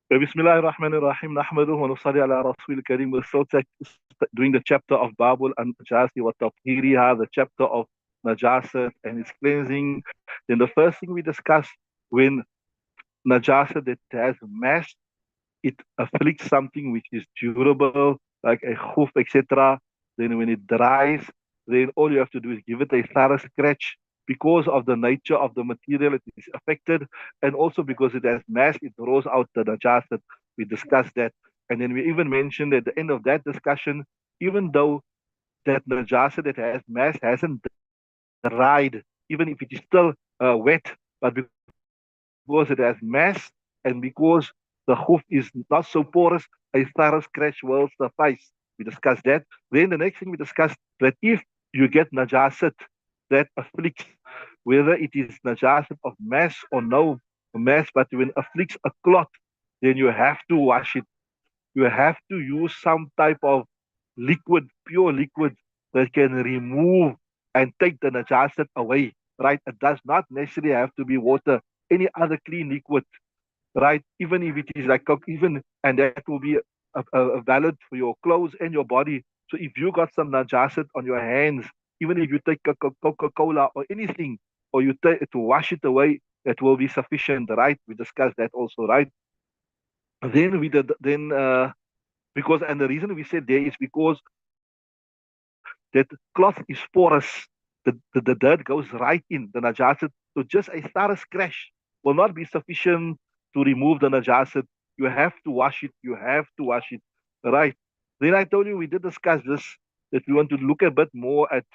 Bismillah ar-Rahman ar-Rahim. Nahmaduhu wa nusalli ala Rasul Kareem. We're still doing the chapter of Babul and Najasi wa Tathiriha, the chapter of Najasat and its cleansing. Then the first thing we discussed, when Najasat that has mass, it afflicts something which is durable, like a hoof, etc. Then when it dries, then all you have to do is give it a thorough scratch. Because of the nature of the material, it is affected, and also because it has mass, it throws out the najasat. We discussed that, and then we even mentioned at the end of that discussion, even though that najasat that has mass hasn't dried, even if it is still wet, but because it has mass and because the hoof is not so porous, a thorough scratch will suffice. We discussed that. Then the next thing we discussed that if you get najasat that afflicts, whether it is najasat of mass or no mass, but when afflicts a cloth, then you have to wash it. You have to use some type of liquid, pure liquid that can remove and take the najasat away, right? It does not necessarily have to be water, any other clean liquid, right? Even if it is like even, and that will be valid for your clothes and your body. So if you got some najasat on your hands, even if you take Coca-Cola or anything, or you take to wash it away, that will be sufficient, right? We discussed that also, right? Then we did then because and the reason we said there is because that cloth is porous. The dirt goes right in the najasat. So just a thorough scratch will not be sufficient to remove the najasat. You have to wash it. You have to wash it. Right. Then I told you we did discuss this, that we want to look a bit more at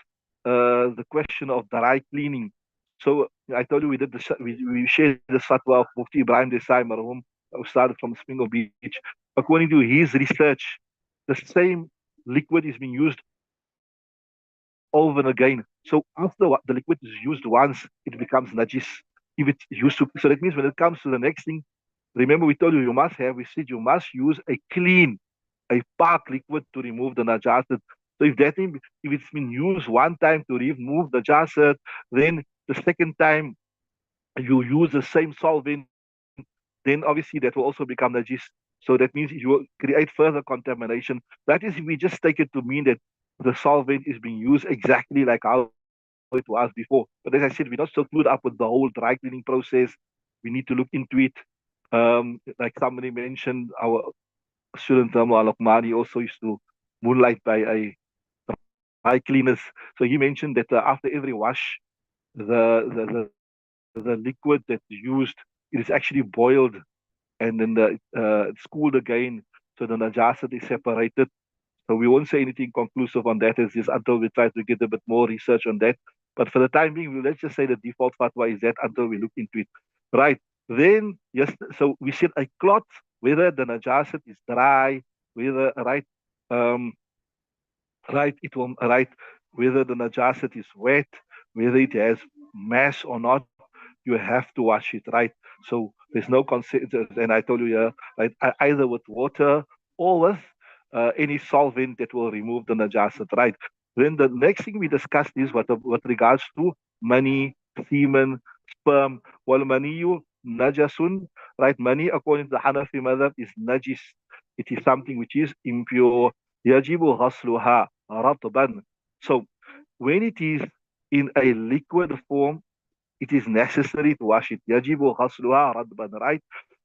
the question of dry cleaning. So I told you we did we shared the fatwa of Mufti Ibrahim Desai Marhum, who started from Springle Beach. According to his research, the same liquid is being used over and again. So after the liquid is used once, it becomes najis. If it's used to, so that means when it comes to the next thing, remember we told you we said you must use a clean, a park liquid to remove the najasat. So if it's been used one time to remove the najasat, then the second time you use the same solvent, then obviously that will also become najis. So that means you will create further contamination. That is, we just take it to mean that the solvent is being used exactly like how it was before. But as I said, we're not so clued up with the whole dry cleaning process. We need to look into it. Like somebody mentioned, our student Al Lokmani also used to moonlight by a dry cleaners. So he mentioned that after every wash, the liquid that's used, it is actually boiled and then it's cooled again, so the najasat is separated. So we won't say anything conclusive on that as just until we try to get a bit more research on that. But for the time being, let's just say the default fatwa is that until we look into it. Right. Then yes, so we said a cloth, whether the najasat is dry, whether right, um, right, it will right, whether the najasat is wet, whether it has mass or not, you have to wash it, right? So there's no concept, and I told you, yeah, right, either with water or with any solvent that will remove the najasat, right? Then the next thing we discussed is what regards to money, semen, sperm. Well, maniyu najasun, right? Money, according to the Hanafi madhab, is najis. It is something which is impure. Yajibu ghasluha ratban. So when it is in a liquid form, it is necessary to wash it. Yajibu ghasluha radban, right?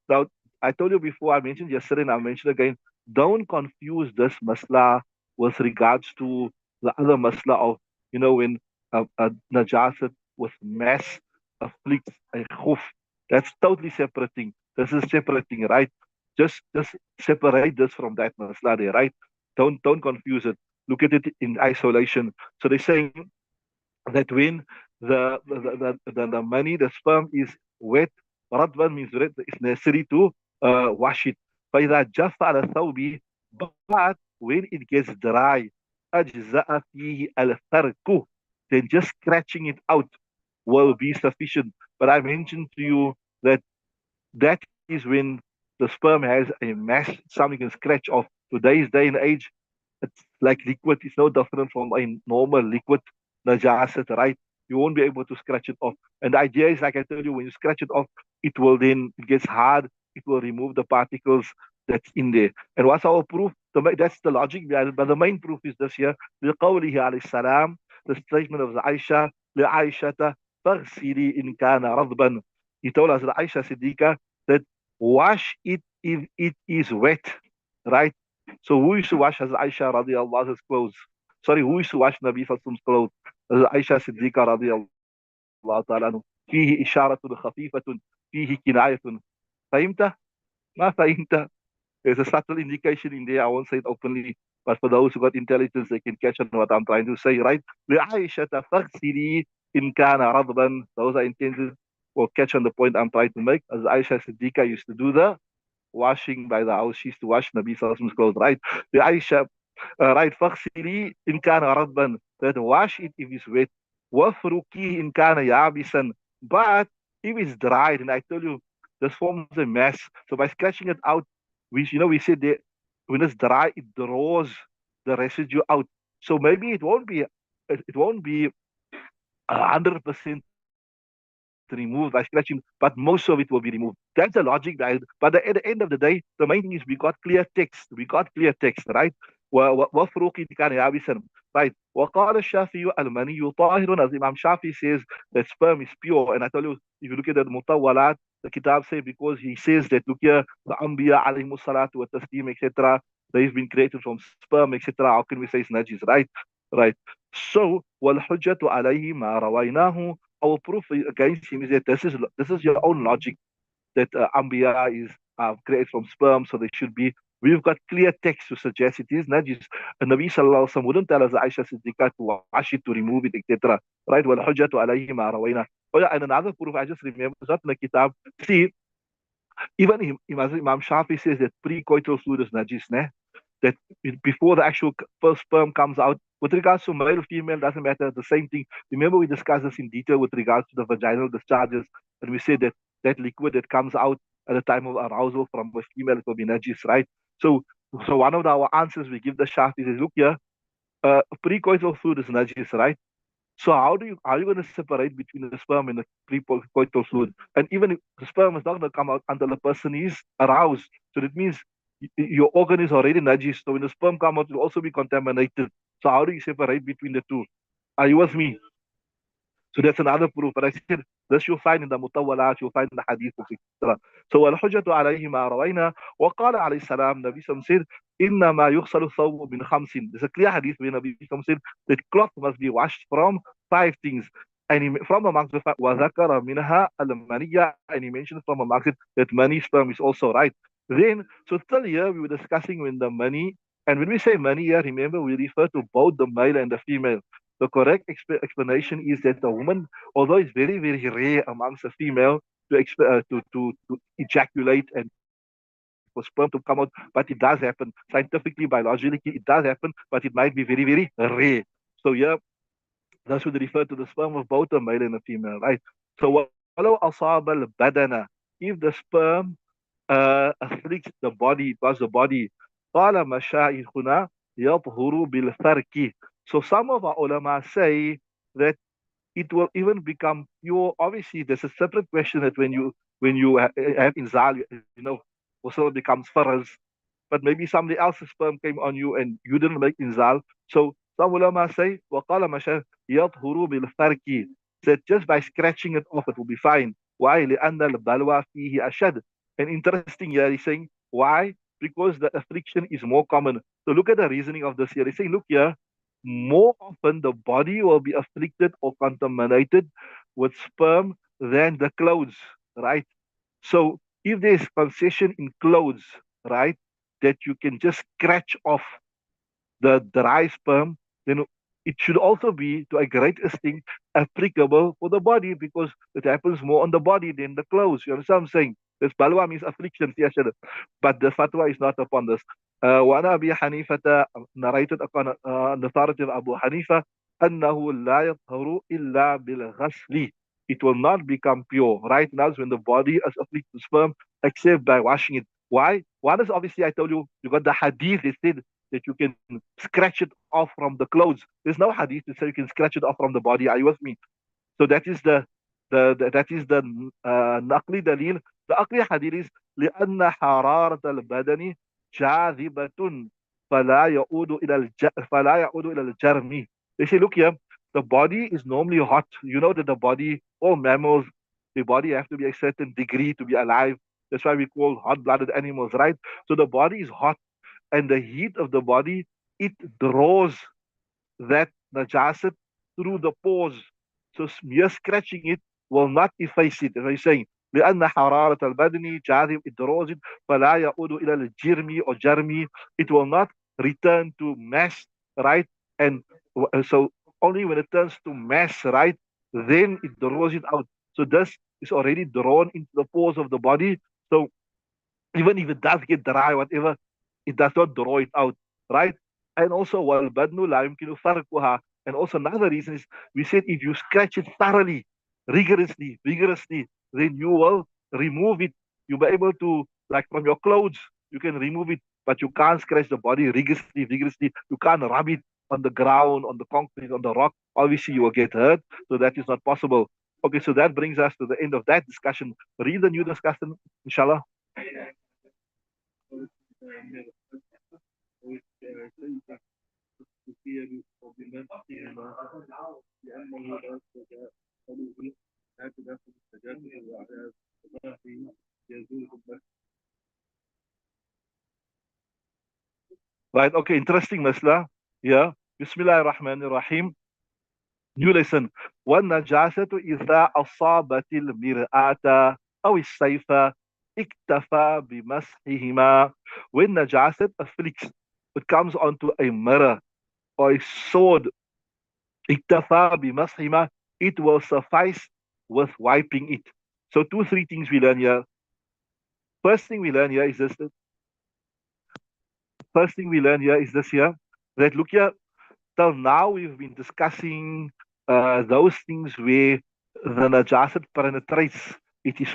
Now, I told you before, I mentioned yesterday and I'll mention again, don't confuse this masla with regards to the other masla of, when a najasat with mass afflicts a khuf. That's totally separate thing. This is separate thing, right? Just separate this from that masla there, right? Don't confuse it. Look at it in isolation. So they're saying that when the money, the sperm is wet, radban means wet, it's necessary to wash it. فإذا جف على الثوب, but when it gets dry, أجزأ فيه الفرك, then just scratching it out will be sufficient. But I mentioned to you that that is when the sperm has a mass, something you can scratch off. Today's day and age, it's like liquid. It's no different from a normal liquid najasat, right? You won't be able to scratch it off. And the idea is, like I told you, when you scratch it off, it gets hard. it will remove the particles that's in there. And what's our proof? That's the logic behind it. But the main proof is this here. لقوله عليه السلام, the statement of Aisha, لعائشة فاغسلي إن كان رطبا. He told us, Aisha Siddiqa, that wash it if it is wet, right? So who used to wash Hazrat Aisha radiallahu anha's clothes? Sorry, who used to wash Nabi Sallallahu clothes? Hazrat Aisha Siddiqa radiallahu ta'ala anhu. فيه إشارة خفيفة فيه كناية. فهمت؟ ما فهمت? There's a subtle indication in there. I won't say it openly, but for those who got intelligence, they can catch on what I'm trying to say, right? لعائشة فاغسلي إن كان رطبا. Those are intended will catch on the point I'm trying to make. As Aisha Siddiqa used to do the washing by the house. She used to wash Nabi Sallallahu Alaihi Wasallam's clothes, right? The Aisha, right? فاغسلي إن كان رطبا. That wash it if it's wet. وافركيه إن كان يابسا. But if it's dried, and I tell you, this forms a mess. So by scratching it out, we said that when it's dry, it draws the residue out. So maybe it won't be 100% removed by scratching, but most of it will be removed. That's the logic behind it. But at the end of the day, the main thing is we got clear text. We got clear text, right? وفروق كان يابسا, right? وقال الشافعي المني طاهر, as Imam Shafi says that sperm is pure. And I tell you, if you look at the mutawalat, the kitab say, because he says that, look here, the Anbiya alayhimu salatu wa taslim, etc., they've been created from sperm, etc. How can we say it's najis, right? Right. So والحجة عليه ما رويناه, our proof against him is that this is your own logic, that Anbiya is created from sperm, so they should be. We've got clear text to suggest it is najis. And Nabi Sallallahu Alaihi Wasallam wouldn't tell us Aisha Siddiqa to wash it, to remove it, etc. Right? وَالْحُجَّةُ عَلَيْهِ مَا رَوَيْنَا. Oh yeah, and another proof I just remember, it's not in the kitab. See, even Imam Shafi says that pre-coital fluid is najis, ne? That before the actual first sperm comes out, with regards to male or female, doesn't matter, the same thing. Remember, we discussed this in detail with regards to the vaginal discharges, and we said that that liquid that comes out at the time of arousal from a female, it will be najis, right? So one of our answers we give the Shafis is, look here, pre-coital fluid is najis, right? So how are you going to separate between the sperm and the pre-coital fluid? And even if the sperm is not going to come out until the person is aroused, so that means your organ is already najis. So when the sperm come out, it will also be contaminated. So how do you separate between the two? Are you with me? So that's another proof. But I said, this you'll find in the mutawalat, you'll find in the hadith, etc. So al-hujjatu alayhi ma rawayna, wa qala alayhi salam, Nabi Sallam said, إِنَّمَا يُغْسَلُ الثَّوْبُ مِنْ خَمْسٍ. There's a clear hadith where Nabi Sallam said that cloth must be washed from 5 things. And from amongst the وَذَكَرَ مِنْهَا الْمَنِيَّةِ, and he mentioned from amongst it that money sperm is also right. Then, so till here we were discussing when the money, and when we say money here, remember we refer to both the male and the female. The correct explanation is that a woman, although it's very, very rare amongst a female to ejaculate and for sperm to come out, but it does happen. Scientifically, biologically, it does happen, but it might be very, very rare. So yeah, that would refer to the sperm of both a male and a female, right? So وَلَوْ أَصَابَ الْبَدَنَ, if the sperm afflicts the body, it was the body. قَالَ مَشَايِخُنَا يَطْهُرُ بِالْفَرْكِ. So some of our ulama say that it will even become pure. Obviously, there's a separate question that when you have inzal, also becomes faraz. But maybe somebody else's sperm came on you and you didn't make inzal. So some ulama say, وَقَالَ مَشَايِخُنَا يَطْهُرُ بِالْفَرْكِ, that just by scratching it off, it will be fine. Why? لأن البلوى فيه أشد. And interesting here, he's saying, why? Because the affliction is more common. So look at the reasoning of this here. He's saying, look here, more often the body will be afflicted or contaminated with sperm than the clothes, right? So if there's concession in clothes, right, that you can just scratch off the dry sperm, then it should also be, to a great extent, applicable for the body, because it happens more on the body than the clothes. You understand what I'm saying? This balwa means affliction, yes, but the fatwa is not upon this. وعن أبي حنيفة, narrated upon the authority of Abu Hanifa, أنه لا يطهر إلا بالغسل. It will not become pure. Right now, when the body is afflicted with sperm, except by washing it. Why? One is, obviously, I told you, you got the hadith, they said that you can scratch it off from the clothes. There's no hadith that says you can scratch it off from the body. Are you with me? So that is the that is the نقلي دليل. The عقلي hadith is لأن حرارة البدن جاذبة فلا يعود إلى الجرم. They say, look here, the body is normally hot. You know that the body, all mammals, the body have to be a certain degree to be alive. That's why we call hot-blooded animals, right? So the body is hot, and the heat of the body, it draws that najasat through the pores. So mere scratching it will not efface it. As I saying, لأن حرارة البدن جاذب, it draws it, فلا يعود إلى الجرم or جرمي, it will not return to mass, right? And so only when it turns to mass, right, then it draws it out. So this is already drawn into the pores of the body. So even if it does get dry, whatever, it does not draw it out, right? And also, والبدن لا يمكن فرقها. And also another reason is we said if you scratch it thoroughly, rigorously, vigorously, then you will remove it. You'll be able to, like from your clothes, you can remove it, but you can't scratch the body rigorously, vigorously. You can't rub it on the ground, on the concrete, on the rock. Obviously, you will get hurt. So that is not possible. Okay, so that brings us to the end of that discussion. Read the new discussion, inshallah. Right, okay, interesting, Masla. Yeah. Bismillah ar-Rahman ar-Rahim. New lesson. والنجاسة إذا أصابت المرآة أو السيف اكتفى بمسحهما. When najasat afflicts, it comes onto a mirror or a sword, اكتفى بمسحهما, it will suffice with wiping it. So two, three things we learn here. First thing we learn here is this. First thing we learn here is this here. That look here, till now we've been discussing those things where the najasat penetrates. It is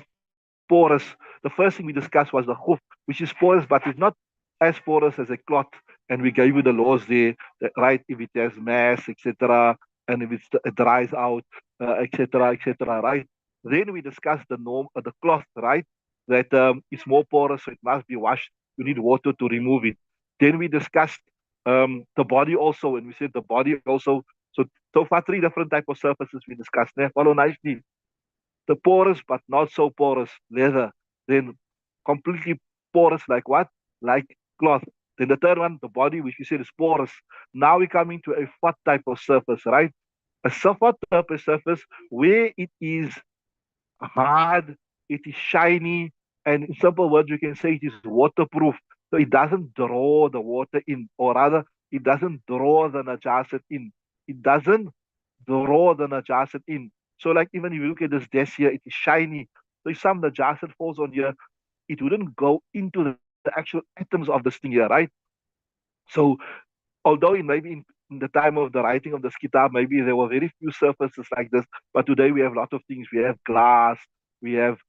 porous. The first thing we discussed was the khuf, which is porous, but it's not as porous as a cloth. And we gave you the laws there, that, right? If it has mass, etc., and if it dries out, etc., etc., right? Then we discussed the norm, the cloth, right? That it's more porous, so it must be washed. You need water to remove it. Then we discussed the body also, and we said the body also. So far, three different type of surfaces we discussed. Now, follow nicely. The porous but not so porous leather. Then completely porous like what? Like cloth. Then the third one, the body, which we said is porous. Now we come into a fat type of surface, right? A fat type of surface where it is hard, it is shiny, and in simple words, we can say it is waterproof. So it doesn't draw the water in, or rather, it doesn't draw the najasat in. It doesn't draw the najasat in. So, like even if you look at this desk here, it is shiny. So if some najasat falls on here, it wouldn't go into the actual atoms of this thing here, right? So, although it maybe in the time of the writing of this kitab, maybe there were very few surfaces like this, but today we have a lot of things. We have glass, we have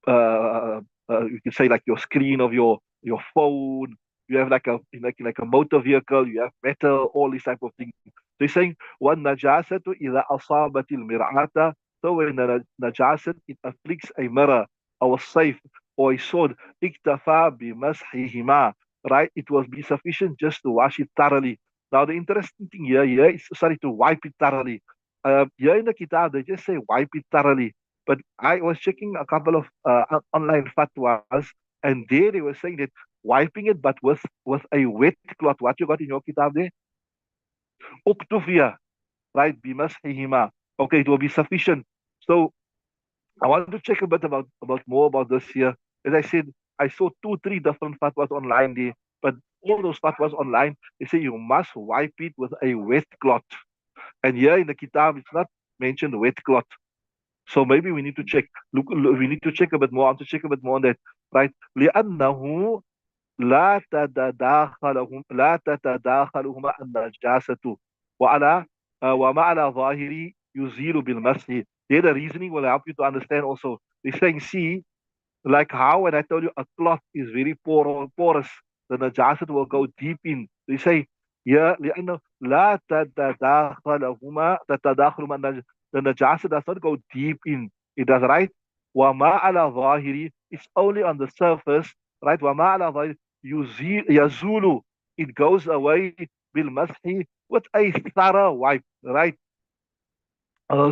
you can say like your screen of your phone. You have like a motor vehicle. You have metal, all these type of things. So he's saying one najasatu إذا أصابت المرعاة. So when the najasat it afflicts a mirror or a safe or a sword, اكتفى بمسحهما. Right, it will be sufficient just to wash it thoroughly. Now the interesting thing here is sorry to wipe it thoroughly. Here in the kitab they just say wipe it thoroughly. But I was checking a couple of online fatwas, and there they were saying that wiping it, but with a wet cloth. What you got in your kitab there? Uktufia, right? Bimasihima. Okay, it will be sufficient. So I want to check a bit about more about this here. As I said, I saw two, three different fatwas online there, but all those fatwas online, they say you must wipe it with a wet cloth. And here in the kitab, it's not mentioned wet cloth. So maybe we need to check. We need to check a bit more. I want to check a bit more on that, right? لأنه لا تتداخلهما النجاسة وعلى ومعنى ظاهري يزيل بالمسح. There the reasoning will help you to understand also. They're saying, see, like how when I told you a cloth is very porous, the najasat will go deep in. They say, yeah, لأنه لا تتداخلهما the the najasa does not go deep in. It does, right? وَمَا عَلَى ظَاهِرِ, it's only on the surface, right? وَمَا عَلَى ظَاهِرِ يَزُولُ, it goes away بِالْمَسْحِ, with a thorough wipe, right?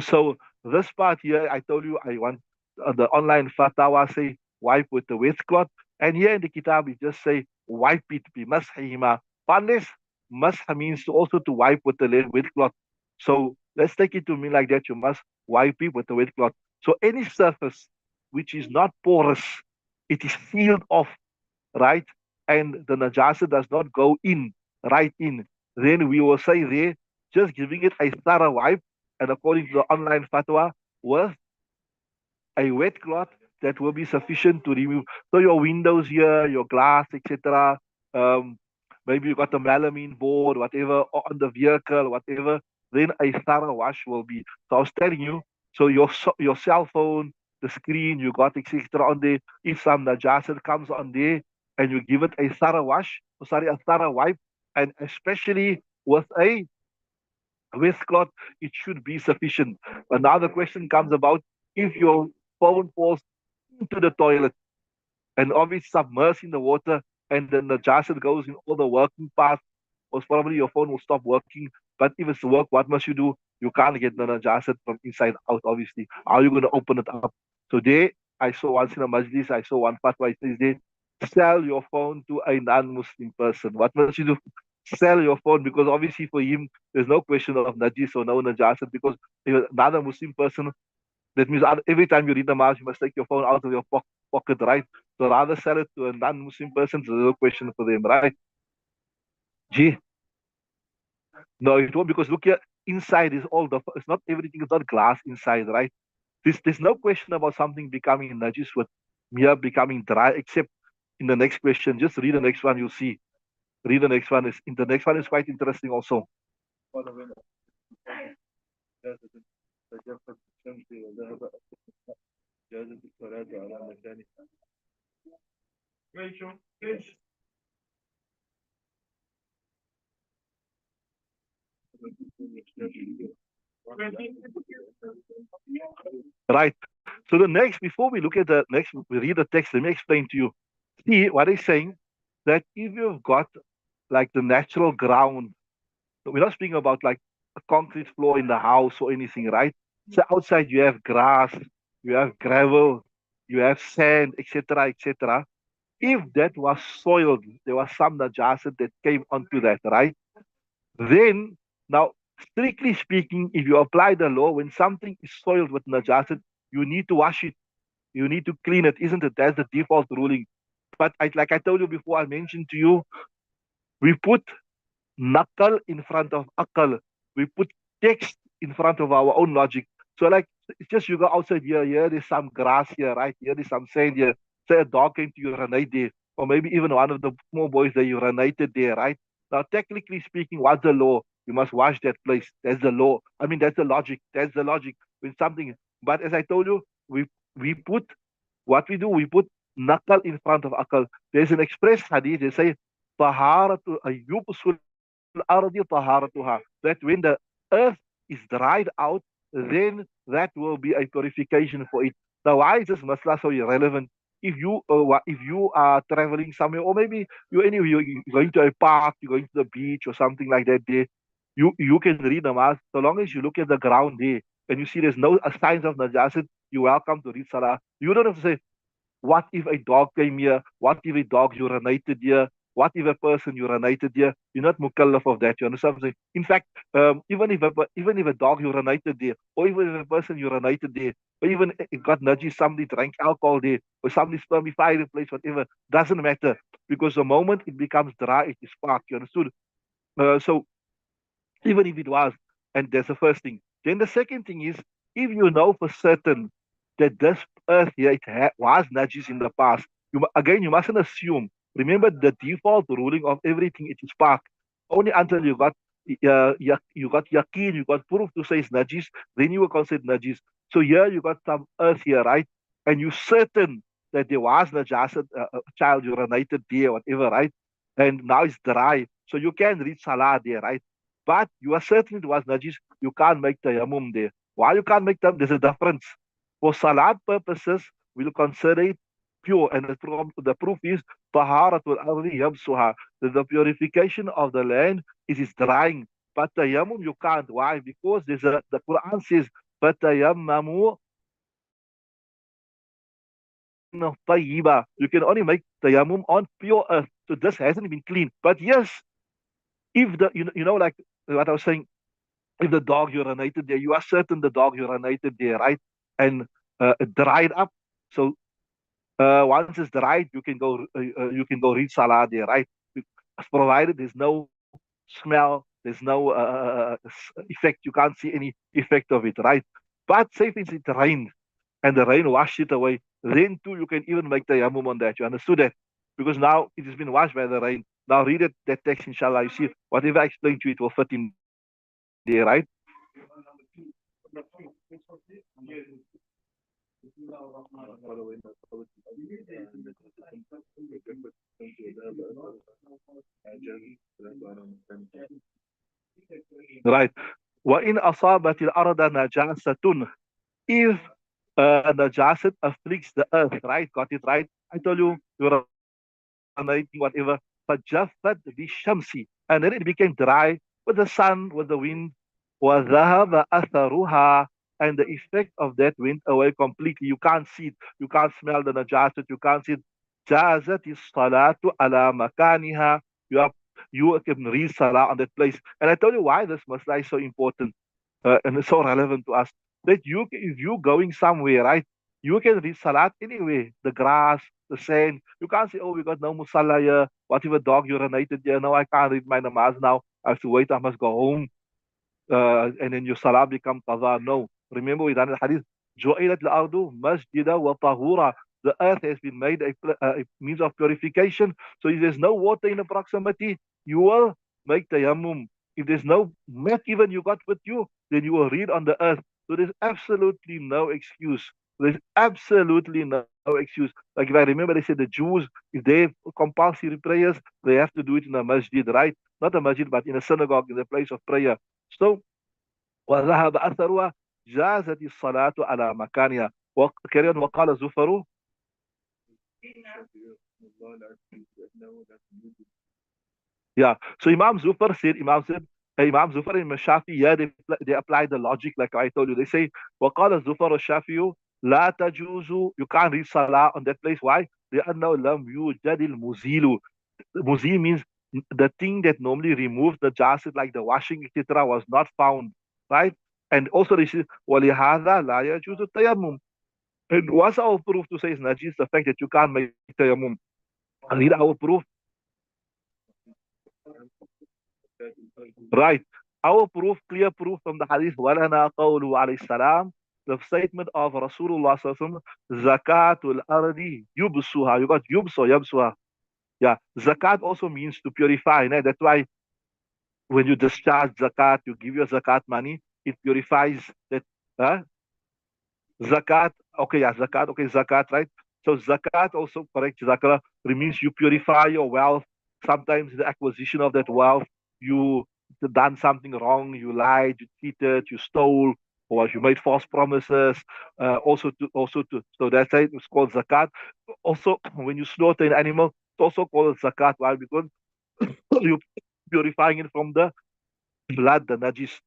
So this part here, I told you I want the online fatwa say wipe with the wet cloth, and here in the kitab it just say wipe it be mashima. Unless masha means also to wipe with the wet cloth. So let's take it to mean like that. You must wipe it with the wet cloth. So any surface which is not porous, it is sealed off, right? And the najasa does not go in, right in. Then we will say there, just giving it a thorough wipe, and according to the online fatwa, with a wet cloth that will be sufficient to remove. So your windows here, your glass, etc. Um, maybe you got a melamine board, whatever, or on the vehicle, whatever. Then a thorough wash will be. So I was telling you, so your cell phone, the screen, you got etc. on there. If some najasa comes on there, and you give it a thorough wash, a thorough wipe, and especially with a waistcloth, it should be sufficient. But now the question comes about if your phone falls into the toilet and obviously submersed in the water, and then the najasa goes in all the working parts, most probably your phone will stop working. But if it's work, what must you do? You can't get the najasa from inside out, obviously. How are you going to open it up? So there, I saw once in a majlis, I saw one fatwa, it says there, sell your phone to a non-Muslim person. What must you do? Sell your phone, because obviously for him, there's no question of najis or no najasa, because if another Muslim person, that means every time you read the mass, you must take your phone out of your pocket, right? So rather sell it to a non-Muslim person, so there's no question for them, right? Gee, no, it won't, because look here, inside is all the, it's not everything, is not glass inside, right? There's no question about something becoming najis with mere becoming dry, except in the next question. Just read the next one, you'll see. Read the next one. The next one is quite interesting also. Right. So the next, before we look at the next, we read the text, let me explain to you. See, what he's saying, that if you've got like the natural ground, we're not speaking about like a concrete floor in the house or anything, right? So outside you have grass, you have gravel, you have sand, etc., etc. If that was soiled, there was some najasa that came onto that, right? Then, now, strictly speaking, if you apply the law, when something is soiled with najasa, you need to wash it. You need to clean it, isn't it? That's the default ruling. But like I told you before, I mentioned to you, we put nakal in front of akal. We put text in front of our own logic. So like, it's just you go outside here there's some grass here, right? Here there's some sand here. Say a dog came to urinate there, or maybe even one of the small boys that urinated there, right? Now, technically speaking, what's the law? You must wash that place. That's the law. I mean, that's the logic. That's the logic. When something, but as I told you, we put what we do. We put nakal in front of akal. There's an express hadith. They say, "Taharatu ayyub الأرض طهارتها," that when the earth is dried out, then that will be a purification for it. Now, why is this masla so irrelevant? If you are traveling somewhere, or maybe you're going to a park, you're going to the beach or something like that, there, you can read namaz. So long as you look at the ground there and you see there's no signs of najasat, you're welcome to read salah. You don't have to say, what if a dog came here? What if a dog urinated here? What if a person urinated here? You're not mukallaf of that. You understand what I'm saying? In fact, even if a dog urinated there, or even if a person urinated there, or even it got najis, somebody drank alcohol there, or somebody spermified the place, whatever, doesn't matter, because the moment it becomes dry, it is spark. You understood? So even if it was, and that's the first thing. Then the second thing is, if you know for certain that this earth here was najis in the past, again you mustn't assume. Remember the default ruling of everything, it is spark. Only until you got you got yaqeen, you got proof to say it's najis, then you will consider najis. So here you got some earth here, right? And you certain that there was najas, a child urinated there, whatever, right? And now it's dry, so you can read salah there, right? But you are certain it was najis, you can't make tayammum there. Why you can't make them? There's a difference. For salat purposes, we'll consider it pure, and the proof is taharatul ardi yabsuha. The purification of the land is its drying. But tayammum you can't. Why? Because the Quran says fatayammamu tayyiba. You can only make tayammum on pure earth. So this hasn't been clean. But yes, if like what I was saying, if the dog urinated there, you are certain the dog urinated there, right? And it dried up. So once it's dried, you can go read salah there, right? Provided there's no smell, there's no effect. You can't see any effect of it, right? But say if it rained and the rain washed it away, then too you can even make the yamum on that. You understood that? Because now it has been washed by the rain. Now read it, that text, inshallah. You see, whatever I explained to you, it will fit in there, right? Right. وَإِنْ أَصَابَتِ الْأَرْضَ نَجَاسَةٌ. If najasat afflicts the earth, right? Got it right? I told you, you're whatever. فَجَفَّتْ بِالشَّمْسِ. And then it became dry with the sun, with the wind. وَذَهَبَ أَثَرُهَا. And the effect of that went away completely. You can't see it. You can't smell the najasat. You can't see it. جَازَتِ الصَّلَاةُ عَلَى مَكَانِهَا. You can read salah on that place. And I told you why this masla is so important and it's so relevant to us. That if you going somewhere, right, you can read salat anywhere. The grass, the sand. You can't say, oh, we got no musalla here. What if a dog urinated here? No, I can't read my namaz now. I have to wait. I must go home. And then your salah become qadha. No. Remember we done the hadith. جُعِلَتْ الْأَرْضُ مَسْجِدًا وَطَهُورًا. The earth has been made a means of purification. So if there's no water in the proximity, you will make tayammum. If there's no mat even you got with you, then you will read on the earth. So there's absolutely no excuse. There's absolutely no excuse. Like if I remember, they said the Jews, if they have compulsory prayers, they have to do it in a masjid, right? Not a masjid, but in a synagogue, in the place of prayer. So وذهب أثرها جازت الصلاة على مكانها وكريم وقال زفر. Yeah. So Imam Zufar and Shafi, yeah, they apply the logic like I told you. They say وقال زفر الشافعي لا تجوز. You can't read salah on that place. Why? لأنه لم يوجد المزيل. Muzil means the thing that normally removes the jasid, like the washing, etc., was not found, right? And also this is وَلِهَذَا لَا يَجُوزُ التَّيَمُّمُ. And what's our proof to say it's najis? The fact that you can't make tayammum. Read our proof. Right. Our proof, clear proof from the hadith, وَلَنَا قَوْلُ عَلَيْهِ السَّلَامُ, the statement of Rasulullah sallallahu alaihi wasallam, zakatul ardi yubsuha. You got yubsu, yabsuha. Yeah. Zakat also means to purify. Né? That's why when you discharge zakat, you give your zakat money, it purifies that. Huh? Zakat, okay, yeah, zakat, okay, zakat, right? So zakat also, correct, zakat means you purify your wealth. Sometimes the acquisition of that wealth, you done something wrong, you lied, you cheated, you stole, or you made false promises. So that's it. It's called zakat. Also, when you slaughter an animal, it's also called zakat. Why? Because you're purifying it from the blood, the najis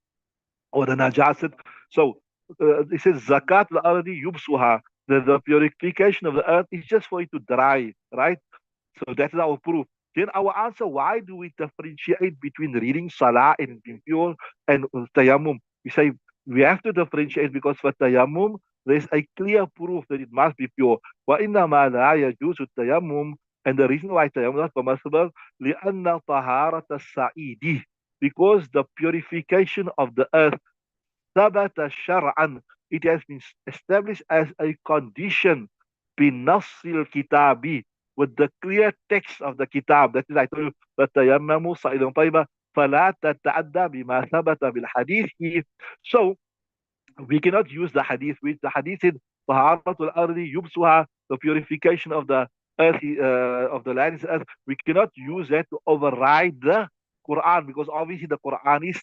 or the najasat. So it says zakat al-ardi yubsuha. The purification of the earth is just for it to dry, right? So that is our proof. Then our answer, why do we differentiate between reading salah and being pure and tayammum? We say we have to differentiate because for tayammum, there's a clear proof that it must be pure. وَإِنَّمَا لَا يَجُوزُ التَّيَمُّمُ. And the reason why tayammum is not permissible, لِأَنَّ طَهَارَةَ السَّعِيدِ. Because the purification of the earth, ثبت شرعا, it has been established as a condition بنص الكتاب, with the clear text of the kitab. That is, I told you, فتيمموا صعيدا طيبا فلا تتعدى بما ثبت بالحديث. So we cannot use the hadith, which the hadith said taharatul ardi yubsuha, the purification of the earth, of the land is earth. We cannot use that to override the Quran, because obviously the Quran is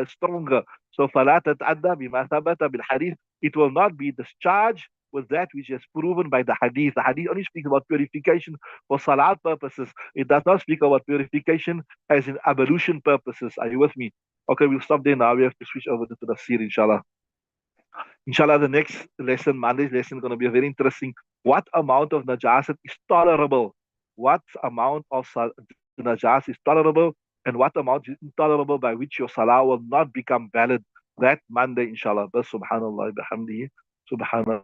stronger. So فَلَا تَتْعَدَّى بِمَا ثَبَتَ بِالْحَدِيث. It will not be discharged with that which is proven by the hadith. The hadith only speaks about purification for salat purposes. It does not speak about purification as in ablution purposes. Are you with me? Okay, we'll stop there now. We have to switch over to the seer, inshallah. Inshallah, the next lesson, Monday's lesson, is going to be very interesting. What amount of najasat is tolerable? What amount of najas is tolerable? And what amount is intolerable by which your salah will not become valid? That Monday, inshallah. But subhanallah, bihamdihi, subhanallah.